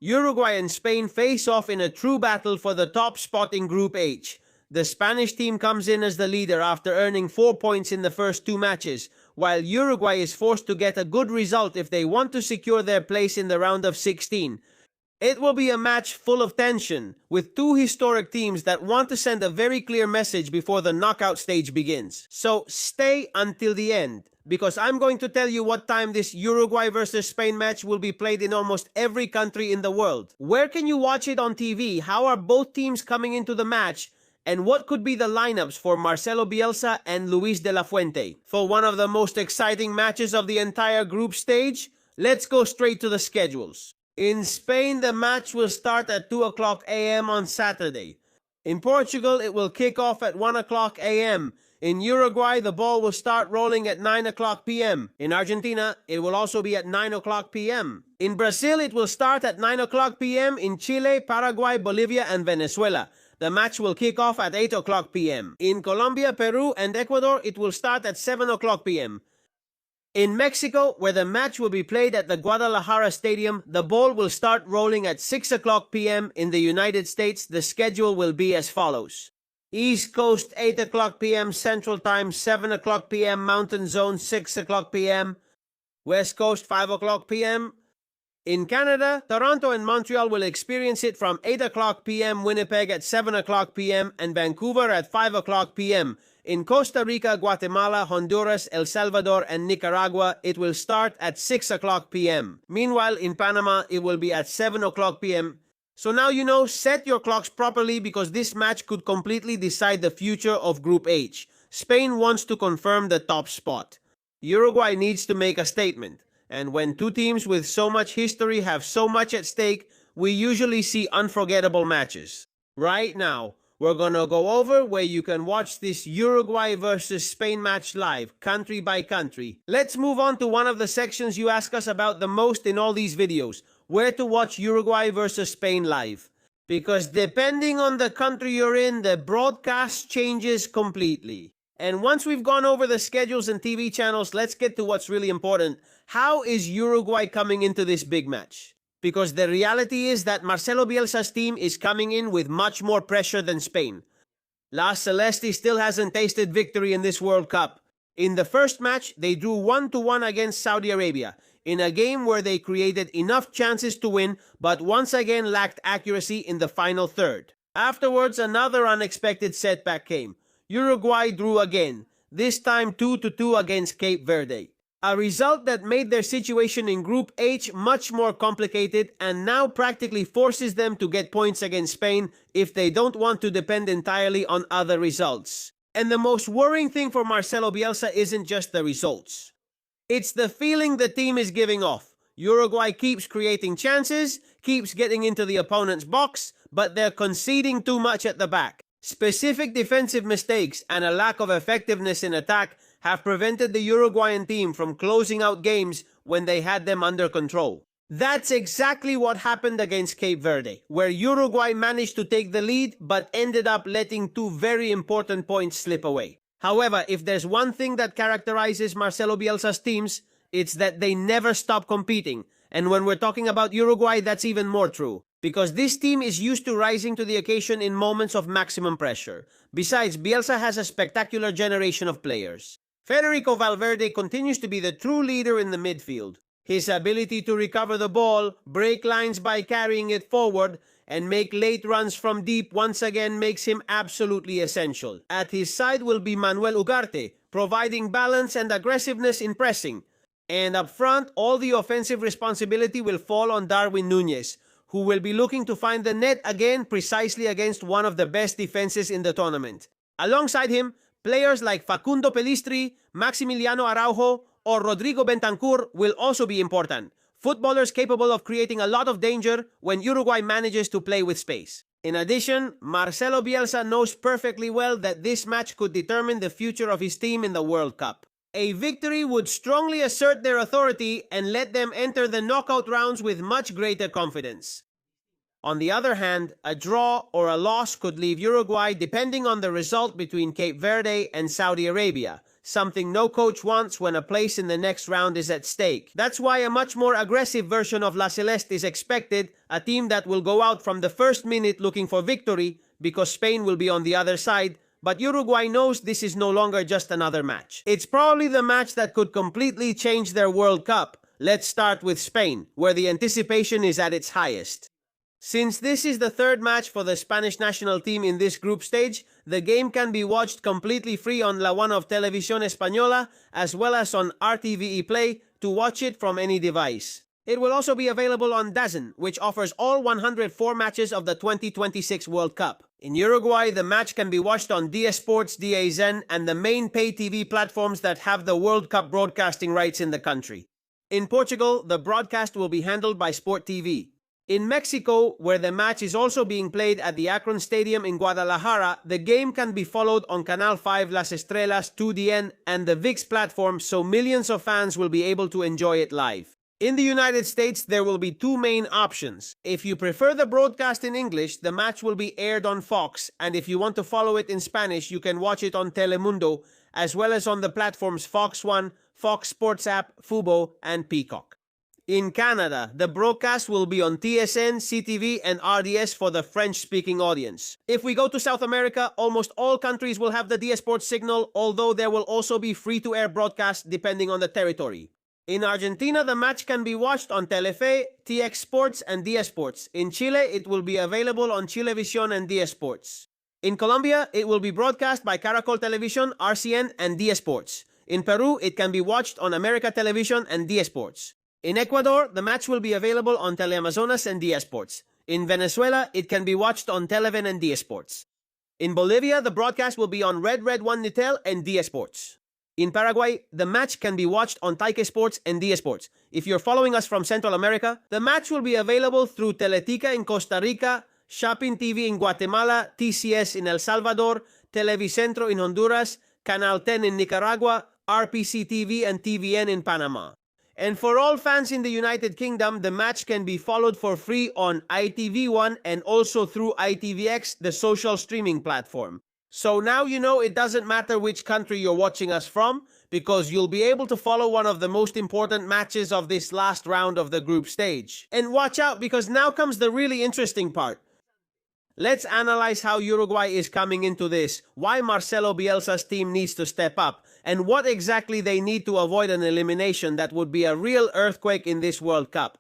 Uruguay and Spain face off in a true battle for the top spot in Group H. The Spanish team comes in as the leader after earning 4 points in the first two matches, while Uruguay is forced to get a good result if they want to secure their place in the round of 16. It will be a match full of tension, with two historic teams that want to send a very clear message before the knockout stage begins. So stay until the end, because I'm going to tell you what time this Uruguay versus Spain match will be played in almost every country in the world. Where can you watch it on TV? How are both teams coming into the match? And what could be the lineups for Marcelo Bielsa and Luis de la Fuente? For one of the most exciting matches of the entire group stage, let's go straight to the schedules. In Spain, the match will start at 2 o'clock a.m. on Saturday. In Portugal, it will kick off at 1 o'clock a.m. In Uruguay, the ball will start rolling at 9 o'clock p.m. In Argentina, it will also be at 9 o'clock p.m. In Brazil, it will start at 9 o'clock p.m. In Chile, Paraguay, Bolivia, and Venezuela, the match will kick off at 8 o'clock p.m. In Colombia, Peru, and Ecuador, it will start at 7 o'clock p.m. In Mexico, where the match will be played at the Guadalajara Stadium, the ball will start rolling at 6 o'clock p.m. In the United States, the schedule will be as follows. East Coast, 8 o'clock p.m. Central Time, 7 o'clock p.m. Mountain Zone, 6 o'clock p.m. West Coast, 5 o'clock p.m. In Canada, Toronto and Montreal will experience it from 8 o'clock p.m. Winnipeg at 7 o'clock p.m. and Vancouver at 5 o'clock p.m. In Costa Rica, Guatemala, Honduras, El Salvador, and Nicaragua, it will start at 6 o'clock p.m. Meanwhile, in Panama, it will be at 7 o'clock p.m. So now you know, set your clocks properly because this match could completely decide the future of Group H. Spain wants to confirm the top spot. Uruguay needs to make a statement. And when two teams with so much history have so much at stake, we usually see unforgettable matches. Right now, we're gonna go over where you can watch this Uruguay versus Spain match live, country by country. Let's move on to one of the sections you ask us about the most in all these videos, where to watch Uruguay versus Spain live. Because depending on the country you're in, the broadcast changes completely. And once we've gone over the schedules and TV channels, let's get to what's really important. How is Uruguay coming into this big match? Because the reality is that Marcelo Bielsa's team is coming in with much more pressure than Spain. La Celeste still hasn't tasted victory in this World Cup. In the first match, they drew 1-1 against Saudi Arabia, in a game where they created enough chances to win, but once again lacked accuracy in the final third. Afterwards, another unexpected setback came. Uruguay drew again, this time 2-2 against Cape Verde. A result that made their situation in Group H much more complicated and now practically forces them to get points against Spain if they don't want to depend entirely on other results. And the most worrying thing for Marcelo Bielsa isn't just the results. It's the feeling the team is giving off. Uruguay keeps creating chances, keeps getting into the opponent's box, but they're conceding too much at the back. Specific defensive mistakes and a lack of effectiveness in attack have prevented the Uruguayan team from closing out games when they had them under control. That's exactly what happened against Cape Verde, where Uruguay managed to take the lead but ended up letting two very important points slip away. However, if there's one thing that characterizes Marcelo Bielsa's teams, it's that they never stop competing. And when we're talking about Uruguay, that's even more true. Because this team is used to rising to the occasion in moments of maximum pressure. Besides, Bielsa has a spectacular generation of players. Federico Valverde continues to be the true leader in the midfield. His ability to recover the ball, break lines by carrying it forward, and make late runs from deep once again makes him absolutely essential. At his side will be Manuel Ugarte, providing balance and aggressiveness in pressing. And up front, all the offensive responsibility will fall on Darwin Núñez, who will be looking to find the net again precisely against one of the best defenses in the tournament. Alongside him, players like Facundo Pelistri, Maximiliano Araujo, or Rodrigo Bentancur will also be important. Footballers capable of creating a lot of danger when Uruguay manages to play with space. In addition, Marcelo Bielsa knows perfectly well that this match could determine the future of his team in the World Cup. A victory would strongly assert their authority and let them enter the knockout rounds with much greater confidence. On the other hand, a draw or a loss could leave Uruguay depending on the result between Cape Verde and Saudi Arabia, something no coach wants when a place in the next round is at stake. That's why a much more aggressive version of La Celeste is expected, a team that will go out from the first minute looking for victory, because Spain will be on the other side, but Uruguay knows this is no longer just another match. It's probably the match that could completely change their World Cup. Let's start with Spain, where the anticipation is at its highest. Since this is the third match for the Spanish national team in this group stage, the game can be watched completely free on La One of Televisión Española, as well as on RTVE Play to watch it from any device. It will also be available on DAZN, which offers all 104 matches of the 2026 World Cup. In Uruguay, the match can be watched on DS Sports, DAZN, and the main pay TV platforms that have the World Cup broadcasting rights in the country. In Portugal, the broadcast will be handled by Sport TV. In Mexico, where the match is also being played at the Akron Stadium in Guadalajara, the game can be followed on Canal 5 Las Estrellas 2DN and the ViX platform, so millions of fans will be able to enjoy it live. In the United States, there will be two main options. If you prefer the broadcast in English, the match will be aired on Fox, and if you want to follow it in Spanish, you can watch it on Telemundo, as well as on the platforms Fox One, Fox Sports App, Fubo, and Peacock. In Canada, the broadcast will be on TSN, CTV, and RDS for the French-speaking audience. If we go to South America, almost all countries will have the DS Sports signal, although there will also be free-to-air broadcasts depending on the territory. In Argentina, the match can be watched on Telefe, TX Sports, and DS Sports. In Chile, it will be available on Chilevisión and DS Sports. In Colombia, it will be broadcast by Caracol Television, RCN, and DS Sports. In Peru, it can be watched on America Television and DS Sports. In Ecuador, the match will be available on Teleamazonas and DS Sports. In Venezuela, it can be watched on Televen and DS Sports. In Bolivia, the broadcast will be on Red Red 1 Nitel and DS Sports. In Paraguay, the match can be watched on Taike Sports and DS Sports. If you're following us from Central America, the match will be available through Teletica in Costa Rica, Shopping TV in Guatemala, TCS in El Salvador, Televicentro in Honduras, Canal 10 in Nicaragua, RPC TV and TVN in Panama. And for all fans in the United Kingdom, the match can be followed for free on ITV1 and also through ITVX, the social streaming platform. So now you know it doesn't matter which country you're watching us from, because you'll be able to follow one of the most important matches of this last round of the group stage. And watch out, because now comes the really interesting part. Let's analyze how Uruguay is coming into this, why Marcelo Bielsa's team needs to step up, and what exactly they need to avoid an elimination that would be a real earthquake in this World Cup.